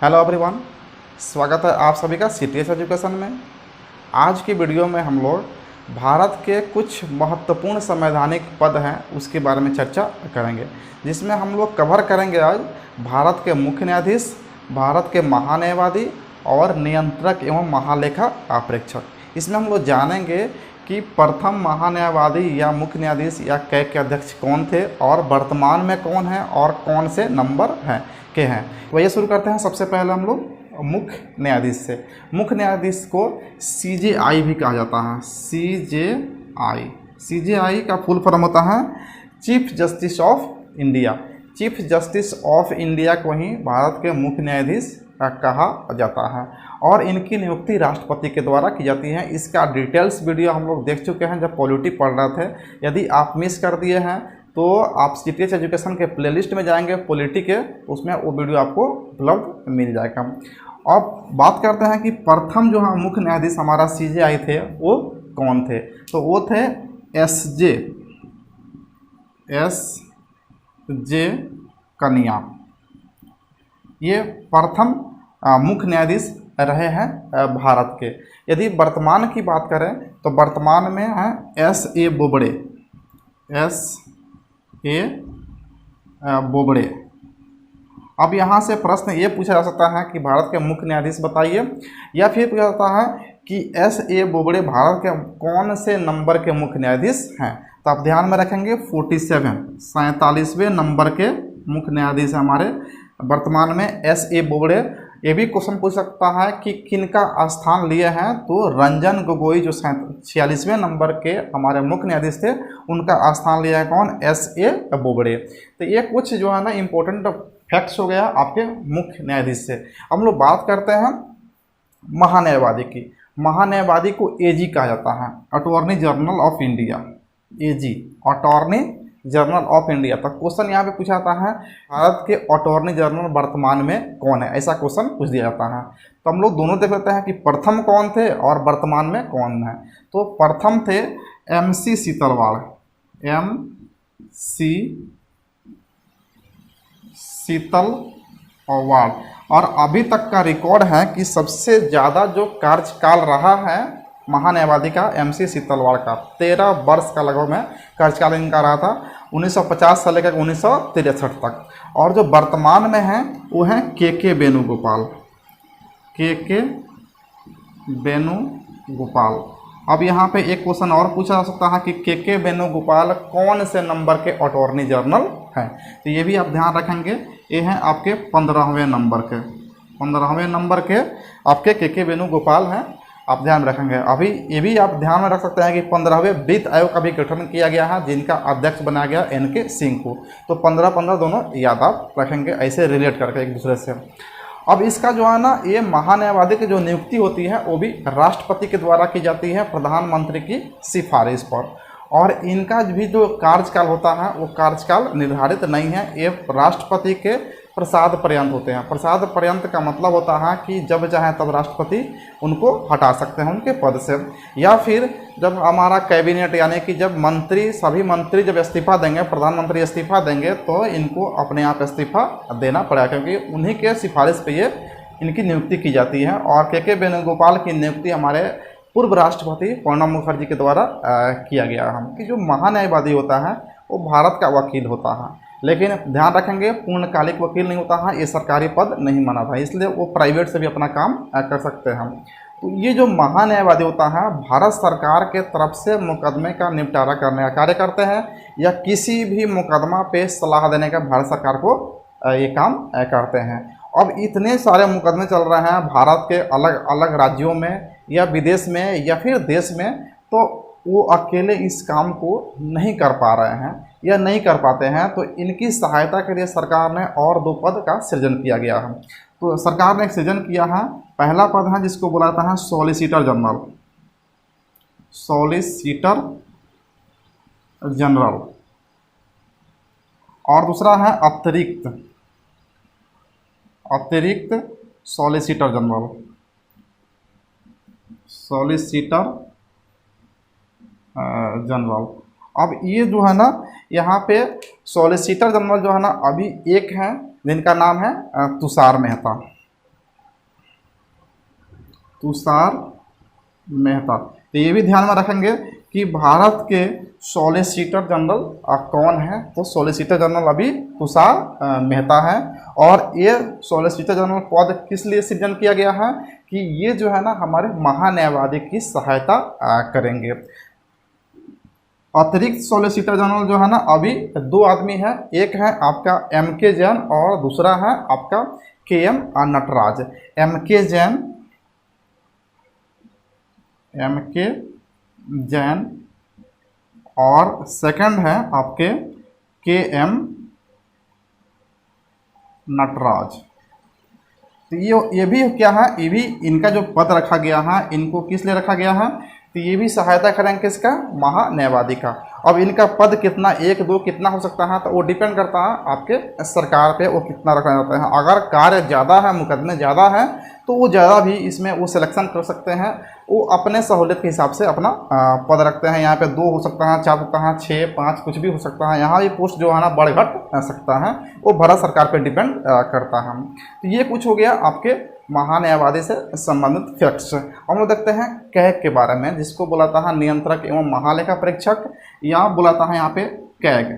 Hello everyone, स्वागत है आप सभी का सीटीएस एजुकेशन में। आज की वीडियो में हम लोग भारत के कुछ महत्वपूर्ण संवैधानिक पद हैं उसके बारे में चर्चा करेंगे, जिसमें हम लोग कवर करेंगे आज भारत के मुख्य न्यायाधीश, भारत के महान्यायवादी और नियंत्रक एवं महालेखा प्रेक्षक। इसमें हम लोग जानेंगे कि प्रथम महान्यायवादी या मुख्य न्यायाधीश या कैग के अध्यक्ष कौन थे और वर्तमान में कौन है और कौन से नंबर हैं के हैं। तो ये शुरू करते हैं। सबसे पहले हम लोग मुख्य न्यायाधीश से। मुख्य न्यायाधीश को सीजेआई भी कहा जाता है। सीजेआई का फुल फॉर्म होता है chief justice of India. Chief justice of India को ही भारत के मुख्य न्यायाधीश कहा जाता है और इनकी नियुक्ति राष्ट्रपति के द्वारा की जाती है। इसका डिटेल्स वीडियो हम लोग देख चुके हैं जब पॉलिटी पढ़ रहे थे। यदि आप मिस कर दिए हैं तो आप सीटीएस एजुकेशन के प्लेलिस्ट में जाएंगे पॉलिटी के, उसमें वो वीडियो आपको उपलब्ध मिल जाएगा। अब बात करते हैं कि प्रथम जो है मुख्य न्यायाधीश हमारा सीजेआई थे वो कौन थे। तो वो थे एसजे कन्या। ये प्रथम मुख्य न्यायाधीश रहे हैं भारत के। यदि वर्तमान की बात करें तो वर्तमान में है एस.ए. बोबड़े। अब यहाँ से प्रश्न ये पूछा जा सकता है कि भारत के मुख्य न्यायाधीश बताइए, या फिर पूछा जाता है कि एस.ए. बोबड़े भारत के कौन से नंबर के मुख्य न्यायाधीश हैं। तो आप ध्यान में रखेंगे 47वें नंबर के मुख्य न्यायाधीश हमारे वर्तमान में एस.ए. बोबड़े। ये भी क्वेश्चन पूछ सकता है कि किनका स्थान लिए हैं, तो रंजन गोगोई जो 46वें नंबर के हमारे मुख्य न्यायाधीश थे उनका स्थान लिया है कौन, एस.ए. बोबड़े। तो ये कुछ जो है ना इम्पोर्टेंट फैक्ट्स हो गया आपके मुख्य न्यायाधीश से। हम लोग बात करते हैं महान्यायवादी की। महान्यायवादी को एजी कहा जाता है, attorney general of India. AG attorney general of India. तो क्वेश्चन यहाँ पे पूछा जाता है भारत के अटॉर्नी जनरल वर्तमान में कौन है, ऐसा क्वेश्चन पूछ दिया जाता है। तो हम लोग दोनों देख लेते हैं कि प्रथम कौन थे और वर्तमान में कौन है। तो प्रथम थे MC सीतलवाड़। और अभी तक का रिकॉर्ड है कि सबसे ज़्यादा जो कार्यकाल रहा है महान्यायवादी का MC सीतलवाड़ का 13 वर्ष का लगभग में कार्यकाल इनका रहा था, 1950 से लेकर 1963 तक। और जो वर्तमान में हैं वो हैं के वेणुगोपाल। अब यहाँ पे एक क्वेश्चन और पूछा जा सकता है कि के वेणुगोपाल कौन से नंबर के अटॉर्नी जनरल हैं। तो ये भी आप ध्यान रखेंगे, ये हैं आपके 15वें नंबर के आपके के वेणुगोपाल हैं, आप ध्यान रखेंगे। अभी ये भी आप ध्यान में रख सकते हैं कि 15वें वित्त आयोग का भी गठन किया गया है, जिनका अध्यक्ष बनाया गया NK सिंह को। तो 15-15 दोनों याद आप रखेंगे ऐसे रिलेट करके एक दूसरे से। अब इसका जो है ना ये महान्यायवादी की जो नियुक्ति होती है वो भी राष्ट्रपति के द्वारा की जाती है प्रधानमंत्री की सिफारिश पर। और इनका भी जो कार्यकाल होता है वो कार्यकाल निर्धारित नहीं है, ये राष्ट्रपति के प्रसाद पर्यंत होते हैं। प्रसाद पर्यंत का मतलब होता है कि जब चाहे तब राष्ट्रपति उनको हटा सकते हैं उनके पद से, या फिर जब हमारा कैबिनेट यानी कि जब सभी मंत्री जब इस्तीफा देंगे, प्रधानमंत्री इस्तीफा देंगे, तो इनको अपने आप इस्तीफा देना पड़ेगा, क्योंकि उन्हीं के सिफारिश पे ये इनकी नियुक्ति की जाती है। और के वेणुगोपाल की नियुक्ति हमारे पूर्व राष्ट्रपति प्रणब मुखर्जी के द्वारा किया गया है। कि जो महान्यायवादी होता है वो भारत का वकील होता है, लेकिन ध्यान रखेंगे पूर्णकालिक वकील नहीं होता है, ये सरकारी पद नहीं माना था, इसलिए वो प्राइवेट से भी अपना काम कर सकते हैं। तो ये जो महान्यायवादी होता है भारत सरकार के तरफ से मुकदमे का निपटारा करने का कार्य करते हैं, या किसी भी मुकदमा पे सलाह देने का भारत सरकार को ये काम करते हैं। अब इतने सारे मुकदमे चल रहे हैं भारत के अलग अलग राज्यों में या विदेश में या फिर देश में, तो वो अकेले इस काम को नहीं कर पा रहे हैं या नहीं कर पाते हैं। तो इनकी सहायता के लिए सरकार ने और 2 पद का सृजन किया गया है। तो सरकार ने एक सृजन किया है, पहला पद है जिसको बुलाता है सॉलिसिटर जनरल, और दूसरा है अतिरिक्त सॉलिसिटर जनरल। अब ये जो है ना यहाँ पे सॉलिसिटर जनरल जो है ना अभी एक है जिनका नाम है तुषार मेहता। तुषार मेहता। तो ये भी ध्यान में रखेंगे कि भारत के सॉलिसिटर जनरल कौन है, तो सॉलिसिटर जनरल अभी तुषार मेहता है। और ये सॉलिसिटर जनरल पद किस लिए सृजन किया गया है कि ये जो है ना हमारे महान्यायवादी की सहायता करेंगे। अतिरिक्त सॉलिसिटर जनरल जो है ना अभी दो आदमी है, एक है आपका M.K. जैन और दूसरा है आपका K.M. नटराज। M.K. जैन और सेकंड है आपके K.M. नटराज। तो ये भी क्या है, ये भी इनका जो पद रखा गया है, इनको किस लिए रखा गया है, तो ये भी सहायता करेंगे किसका, महान्यायवादी का। अब इनका पद कितना, एक दो कितना हो सकता है, तो वो डिपेंड करता है आपके सरकार पे, वो कितना रखा जाता है। अगर कार्य ज़्यादा है, मुकदमे ज़्यादा है, तो वो ज़्यादा भी इसमें वो सिलेक्शन कर सकते हैं, वो अपने सहूलियत के हिसाब से अपना पद रखते हैं। यहाँ पे 2 हो सकता है, 4 हो सकता है, 6, 5 कुछ भी हो सकता है। यहाँ ये पोस्ट जो है ना बढ़ घट सकता है, वो भारत सरकार पे डिपेंड करता है। तो ये कुछ हो गया आपके महान्यायवादी से संबंधित फैक्ट्स। हम लोग देखते हैं कैग के बारे में, जिसको बुलाता है नियंत्रक एवं महालेखा परीक्षक, या बुलाता है यहाँ पे CAG,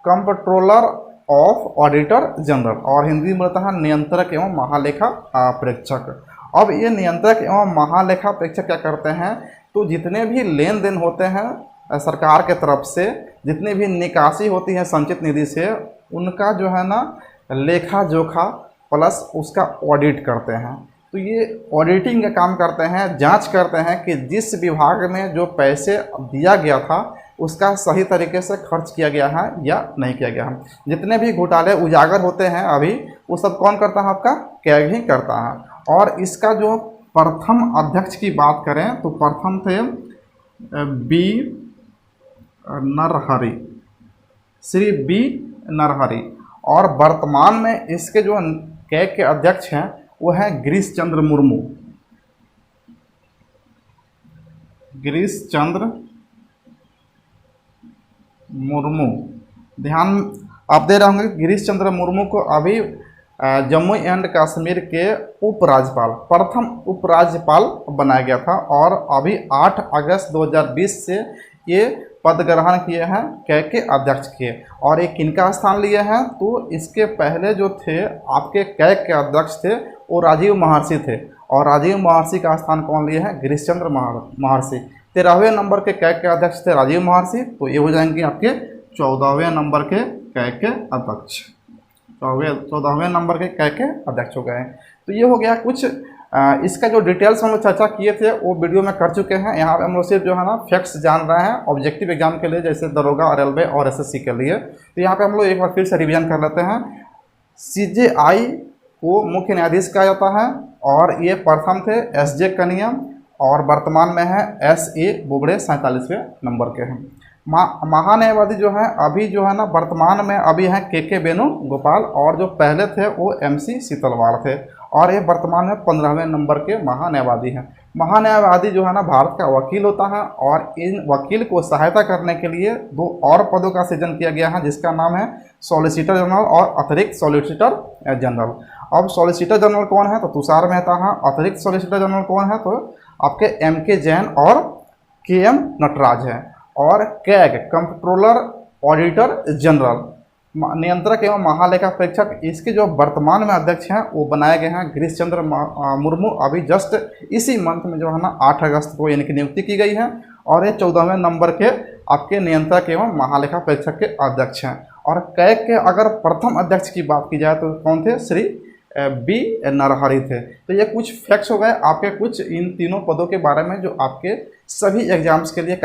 controller of auditor general, और हिंदी में बोलता है नियंत्रक एवं महालेखा परीक्षक। अब ये नियंत्रक एवं महालेखा परीक्षक क्या करते हैं, तो जितने भी लेन देन होते हैं सरकार के तरफ से, जितनी भी निकासी होती है संचित निधि से, उनका जो है ना लेखा जोखा प्लस उसका ऑडिट करते हैं। तो ये ऑडिटिंग का काम करते हैं, जांच करते हैं कि जिस विभाग में जो पैसे दिया गया था उसका सही तरीके से खर्च किया गया है या नहीं किया गया है। जितने भी घोटाले उजागर होते हैं अभी, वो सब कौन करता है, आपका कैग ही करता है। और इसका जो प्रथम अध्यक्ष की बात करें तो प्रथम थे बी नरहरि, श्री बी नरहरि, और वर्तमान में इसके जो कैग के अध्यक्ष हैं वो है गिरीश चंद्र मुर्मू। गिरीश चंद्र मुर्मू, ध्यान आप दे रहे होंगे, गिरीश चंद्र मुर्मू को अभी जम्मू एंड कश्मीर के उपराज्यपाल, प्रथम उपराज्यपाल बनाया गया था, और अभी 8 अगस्त 2020 से ये पद ग्रहण किए हैं कैग के अध्यक्ष के। और एक किनका स्थान लिए हैं, तो इसके पहले जो थे आपके कैग के अध्यक्ष थे वो राजीव महर्षि थे, और राजीव महर्षि का स्थान कौन लिए हैं, गिरीश चंद्र महर्षि। 13वें नंबर के कैग के अध्यक्ष थे राजीव महर्षि, तो ये हो जाएंगे आपके 14वें नंबर के कैग के अध्यक्ष। 14वें नंबर के कैग के अध्यक्ष हो गए। तो ये हो गया कुछ इसका जो डिटेल्स हम लोग चर्चा किए थे वो वीडियो में कर चुके हैं। यहाँ पे हम लोग सिर्फ जो है ना फैक्ट्स जान रहे हैं ऑब्जेक्टिव एग्जाम के लिए, जैसे दरोगा, रेलवे और एसएससी के लिए। तो यहाँ पे हम लोग एक बार फिर से रिवीजन कर लेते हैं। सीजेआई को मुख्य न्यायाधीश कहा जाता है, और ये प्रथम थे एसजे कनियम, और वर्तमान में है एसए बोबड़े 47वें नंबर के हैं। महान्यायवादी जो है अभी जो है ना वर्तमान में अभी हैं के वेणुगोपाल, और जो पहले थे वो MC सीतलवाड़ थे, और ये वर्तमान में 15वें नंबर के महान्यायवादी हैं। महान्यायवादी जो है ना भारत का वकील होता है, और इन वकील को सहायता करने के लिए 2 और पदों का सृजन किया गया है, जिसका नाम है सॉलिसिटर जनरल और अतिरिक्त सॉलिसिटर जनरल। अब सॉलिसिटर जनरल कौन है, तो तुषार मेहता है। अतिरिक्त सॉलिसिटर जनरल कौन है, तो आपके M.K. जैन और K.M. नटराज है। और कैग कंट्रोलर ऑडिटर जनरल, नियंत्रक एवं महालेखा परीक्षक, इसके जो वर्तमान में अध्यक्ष हैं वो बनाए गए हैं गिरीश चंद्र मुर्मू। अभी जस्ट इसी मंथ में जो है ना 8 अगस्त को इनकी नियुक्ति की गई है, और ये 14वें नंबर के आपके नियंत्रक एवं महालेखा परीक्षक के अध्यक्ष हैं। और कैग के अगर प्रथम अध्यक्ष की बात की जाए तो कौन थे, श्री बी नरहरि थे। तो ये कुछ फैक्ट्स हो गए आपके कुछ इन तीनों पदों के बारे में, जो आपके सभी एग्जाम्स के लिए